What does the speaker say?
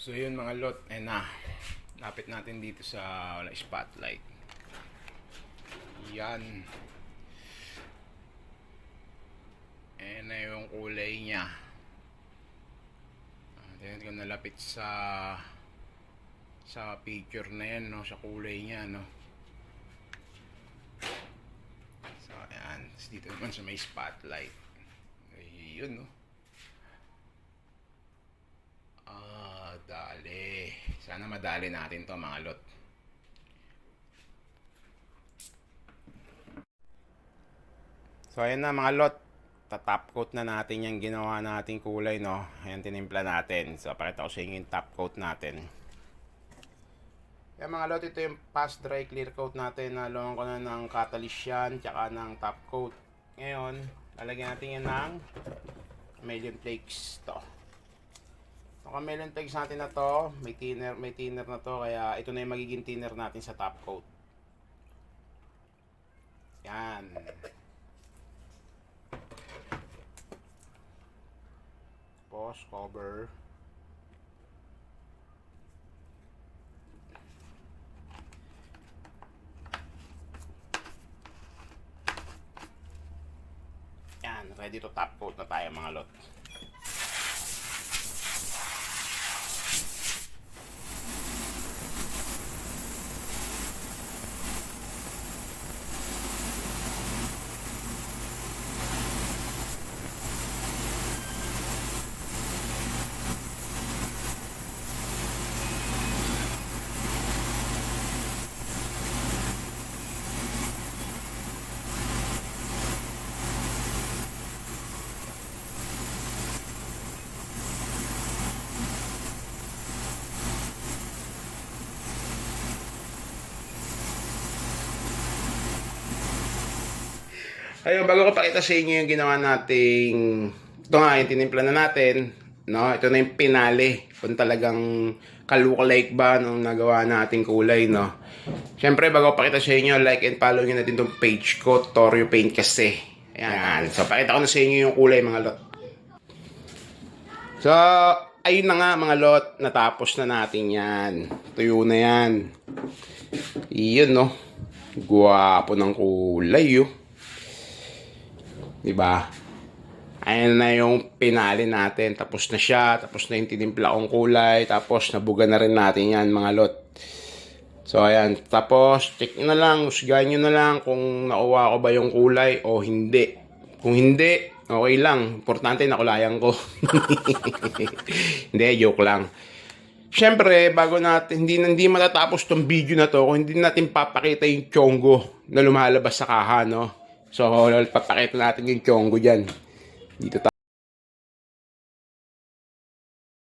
So yun mga lot, lapit natin dito sa spotlight. Yan. Ayan na yung kulay niya. Tingnan ko nalapit sa picture na yan, no, sa kulay niya, no. So ayan, dito naman sa may spotlight. Ayun, no. Dali. Sana madali natin to mga lot. So ayan na mga lot. Top coat na natin yung ginawa nating kulay, no. Ayan, tinimpla natin. So pakita ko sa inyo yung top coat natin. Ayan mga lot, ito yung past dry clear coat natin. Nalungan ko na ng catalyst yan, tsaka ng top coat. Ngayon, lalagyan natin yan ng chameleon flakes to. Ang chameleon flakes natin na to, may thinner na to, kaya ito na yung magiging thinner natin sa top coat. Yan. Tapos cover. Yan, ready to top coat na tayo mga lot. Ayun, bago ko pakita sa inyo yung ginawa nating, ito nga, yung tinimpla na natin, no? Ito na yung pinali, kung talagang ka-look-alike ba nung nagawa nating kulay, no? Siyempre, bago ko pakita sa inyo, like and follow nyo natin itong page ko, Torio Paint kasi. Ayan, so pakita ko na sa inyo yung kulay, mga lot. So, ayun na nga, mga lot, natapos na natin yan. Tuyo na yan. Iyon, no? Guwapo ng kulay, yun. Diba? Ayan na yung pinali natin. Tapos na siya. Tapos na yung tinimpla kong kulay. Tapos nabuga na rin natin yan mga lot. So ayan. Tapos check nyo na lang. Husgahan nyo na lang kung nakuha ko ba yung kulay o hindi. Kung hindi, okay lang. Importante nakulayan ko. Hindi, joke lang. Siyempre, bago natin, hindi matatapos tong video na to kung hindi natin papakita yung chongo na lumalabas sa kaha, no? So, papakita natin yung chongo dyan. Dito tayo.